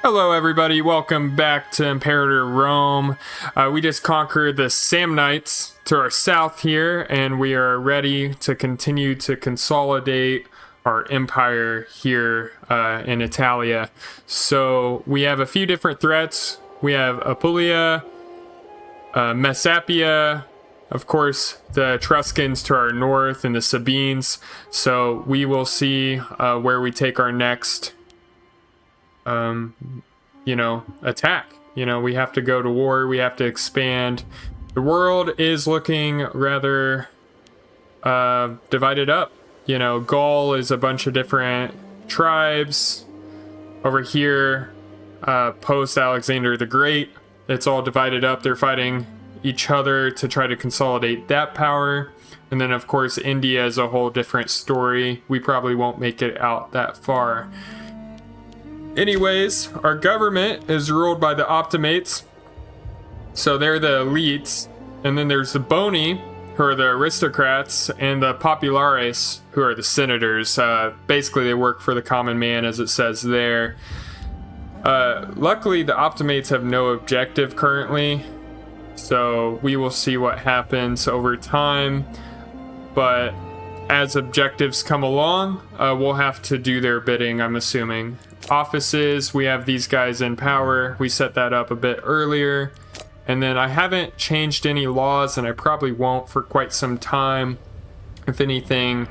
Hello everybody, welcome back to Imperator Rome. We just conquered the Samnites to our south here, and we are ready to continue to consolidate our empire here in Italia. So we have a few different threats. We have Apulia, Messapia, of course the Etruscans to our north, and the Sabines. So we will see where we take our next attack. We have to go to war, we have to expand. The world is looking rather divided up. Gaul is a bunch of different tribes. Over here, post Alexander the Great, it's all divided up. They're fighting each other to try to consolidate that power. And then of course India is a whole different story. We probably won't make it out that far. Anyways, our government is ruled by the Optimates, so they're the elites, and then there's the Boni, who are the aristocrats, and the Populares, who are the senators. Basically, they work for the common man, as it says there. Luckily, the Optimates have no objective currently, so we will see what happens over time, but as objectives come along, we'll have to do their bidding, I'm assuming. Offices, we have these guys in power. We set that up a bit earlier. And then I haven't changed any laws, and I probably won't for quite some time. If anything,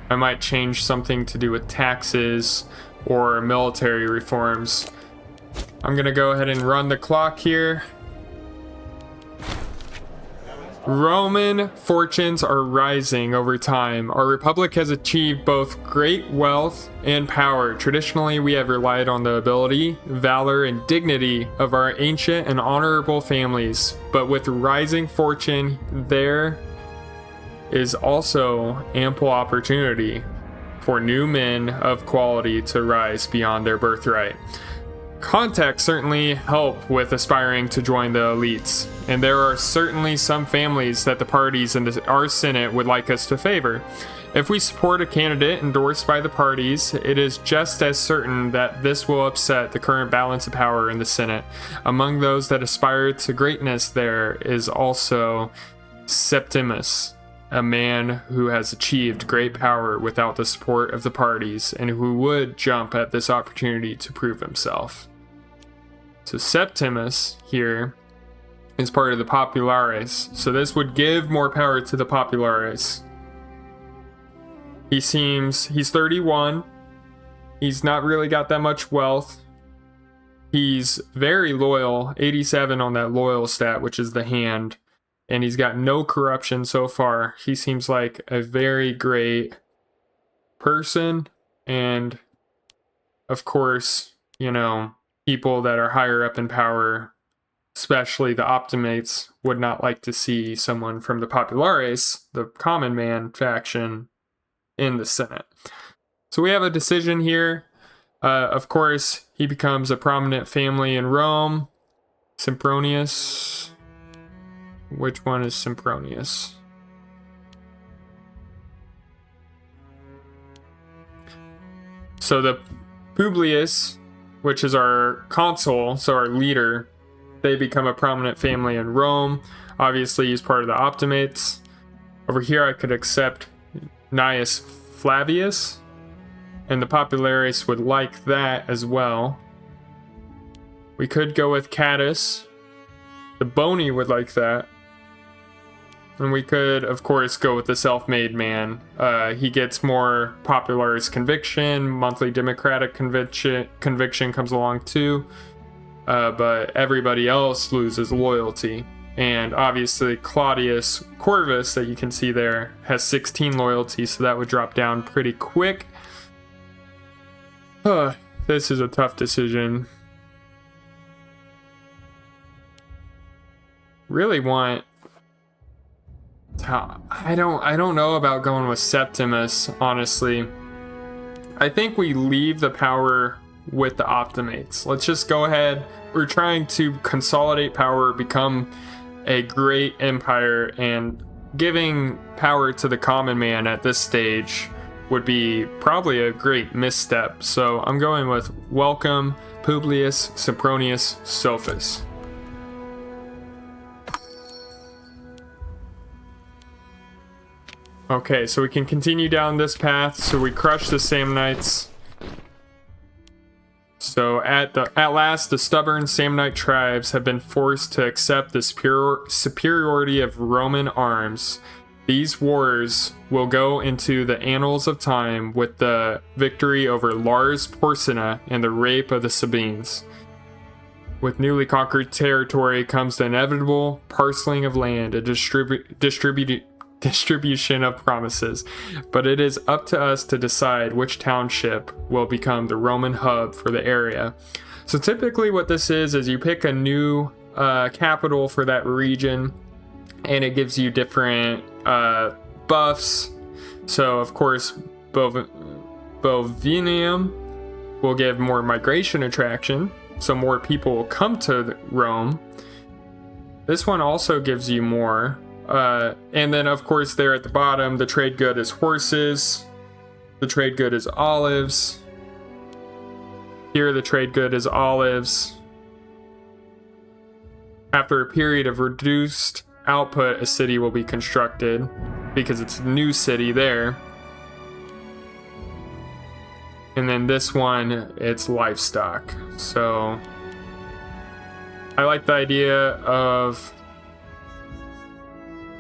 I might change something to do with taxes or military reforms. I'm gonna go ahead and run the clock here. Roman fortunes are rising over time. Our republic has achieved both great wealth and power. Traditionally, we have relied on the ability, valor, and dignity of our ancient and honorable families. But with rising fortune, there is also ample opportunity for new men of quality to rise beyond their birthright. Contacts certainly help with aspiring to join the elites, and there are certainly some families that the parties in our Senate would like us to favor. If we support a candidate endorsed by the parties, it is just as certain that this will upset the current balance of power in the Senate. Among those that aspire to greatness there is also Septimus, a man who has achieved great power without the support of the parties and who would jump at this opportunity to prove himself. So Septimus here is part of the Populares, so this would give more power to the Populares. He's 31. He's not really got that much wealth. He's very loyal, 87 on that loyal stat, which is the hand. And he's got no corruption so far. He seems like a very great person. And of course, people that are higher up in power, especially the Optimates, would not like to see someone from the Populares, the common man faction, in the Senate. So we have a decision here. Of course, he becomes a prominent family in Rome. Sempronius. Which one is Sempronius? So the Publius, which is our consul, so our leader, they become a prominent family in Rome. Obviously, he's part of the Optimates. Over here, I could accept Gnaeus Flavius, and the Populares would like that as well. We could go with Catus. The Boni would like that. And we could, of course, go with the self-made man. He gets more Populares conviction, monthly democratic conviction comes along too. But everybody else loses loyalty. And obviously Claudius Corvus, that you can see there, has 16 loyalty, so that would drop down pretty quick. This is a tough decision. Really want... I don't know about going with Septimus, honestly. I think we leave the power with the Optimates. Let's just go ahead. We're trying to consolidate power, become a great empire, and giving power to the common man at this stage would be probably a great misstep. So I'm going with welcome Publius Sempronius Sophus. Okay, so we can continue down this path. So we crush the Samnites. So at last, the stubborn Samnite tribes have been forced to accept the superiority of Roman arms. These wars will go into the annals of time with the victory over Lars Porsena and the rape of the Sabines. With newly conquered territory comes the inevitable parceling of land, a distribution of promises, but it is up to us to decide which township will become the Roman hub for the area. So typically what this is you pick a new capital for that region, and it gives you different buffs. So of course Bovinium will give more migration attraction, so more people will come to Rome. This one also gives you more. And then of course there at the bottom, the trade good is horses, the trade good is olives. Here the trade good is olives. After a period of reduced output, a city will be constructed because it's a new city there. And then this one, it's livestock. So I like the idea of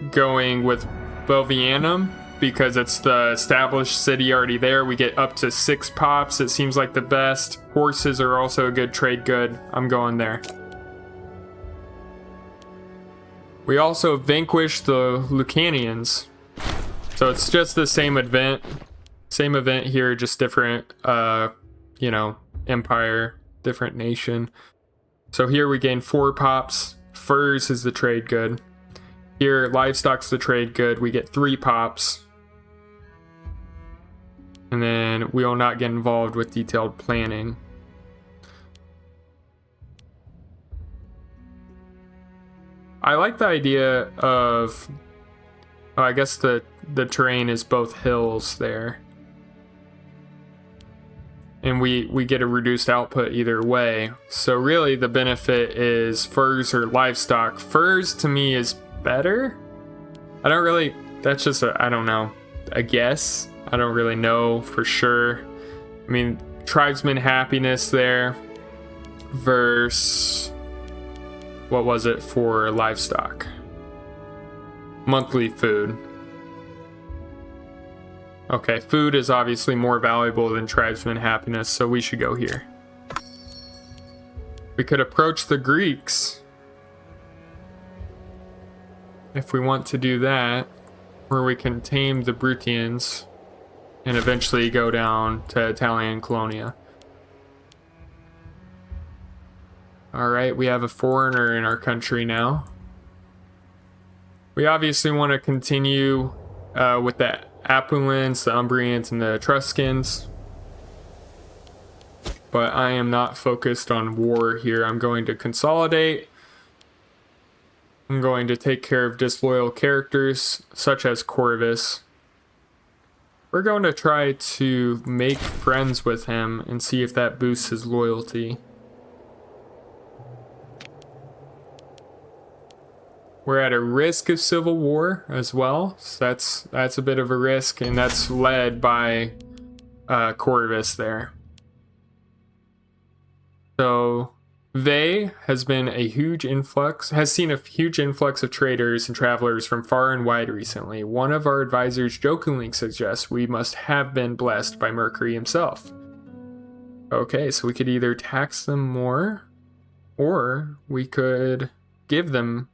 going with Bovianum because it's the established city already there. We get up to 6 pops. It seems like the best. Horses are also a good trade good. I'm going there. We also vanquish the Lucanians. So it's just the same event. Same event here, just different, empire, different nation. So here we gain 4 pops. Furs is the trade good. Here, livestock's the trade good. We get 3 pops. And then we will not get involved with detailed planning. I like the idea of, I guess the terrain is both hills there. And we get a reduced output either way. So really the benefit is furs or livestock. Furs to me is better. That's just I don't know, a guess. I don't really know for sure. I mean, tribesman happiness there versus, what was it for livestock? Monthly food. Okay, food is obviously more valuable than tribesman happiness, so we should go here. We could approach the Greeks if we want to do that, where we can tame the Bruttians and eventually go down to Italian Colonia. Alright, we have a foreigner in our country now. We obviously want to continue with the Apulans, the Umbrians, and the Etruscans. But I am not focused on war here. I'm going to consolidate. I'm going to take care of disloyal characters, such as Corvus. We're going to try to make friends with him and see if that boosts his loyalty. We're at a risk of civil war as well, so that's a bit of a risk, and that's led by Corvus there. So has seen a huge influx of traders and travelers from far and wide recently. One of our advisors jokingly suggests we must have been blessed by Mercury himself. Okay, so we could either tax them more, or we could give them,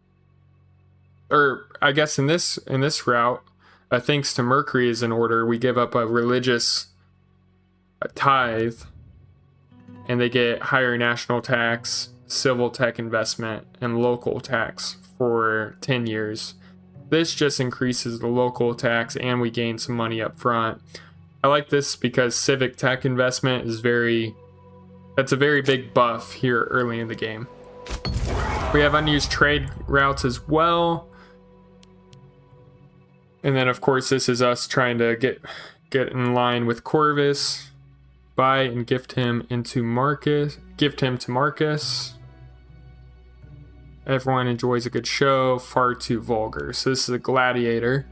or I guess in this route, thanks to Mercury is in order, we give up a religious tithe, and they get higher national tax, civil tech investment, and local tax for 10 years. This just increases the local tax, and we gain some money up front. I like this because civic tech investment is that's a very big buff here early in the game. We have unused trade routes as well. And then of course this is us trying to get in line with Corvus, buy and gift him to Marcus. Everyone enjoys a good show, far too vulgar. So this is a gladiator.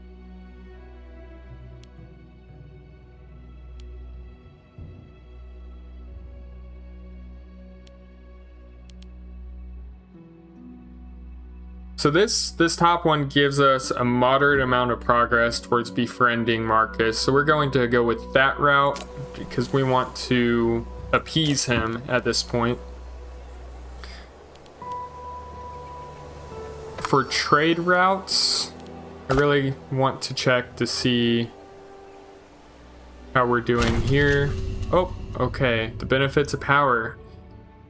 So this top one gives us a moderate amount of progress towards befriending Marcus. So we're going to go with that route because we want to appease him at this point. For trade routes, I really want to check to see how we're doing here. Oh, okay. The benefits of power.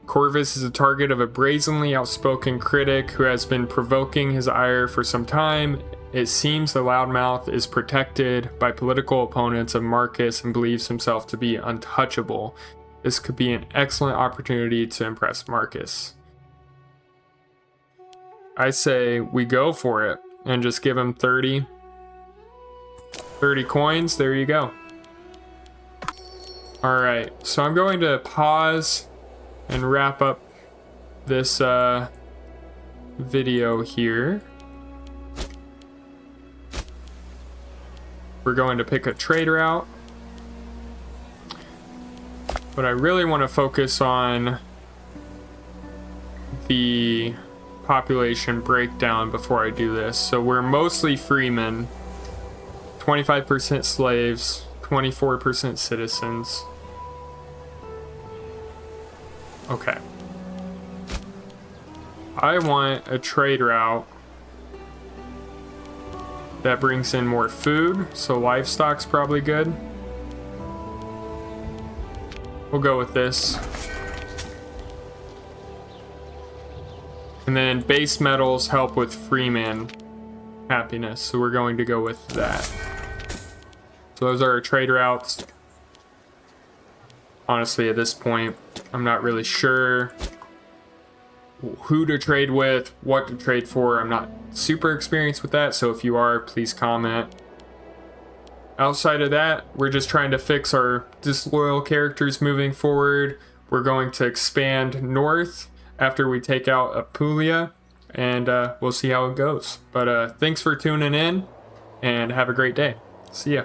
Corvus is a target of a brazenly outspoken critic who has been provoking his ire for some time. It seems the loudmouth is protected by political opponents of Marcus and believes himself to be untouchable. This could be an excellent opportunity to impress Marcus. I say we go for it and just give him 30 coins. There you go. All right, so I'm going to pause and wrap up this video here. We're going to pick a trade route, but I really want to focus on the population breakdown before I do this. So we're mostly freemen, 25% slaves, 24% citizens. Okay. I want a trade route that brings in more food, so livestock's probably good. We'll go with this. And then base metals help with freeman happiness, so we're going to go with that. So those are our trade routes. Honestly, at this point, I'm not really sure who to trade with, what to trade for. I'm not super experienced with that, so if you are, please comment. Outside of that, we're just trying to fix our disloyal characters moving forward. We're going to expand north after we take out Apulia, and we'll see how it goes. But thanks for tuning in, and have a great day. See ya.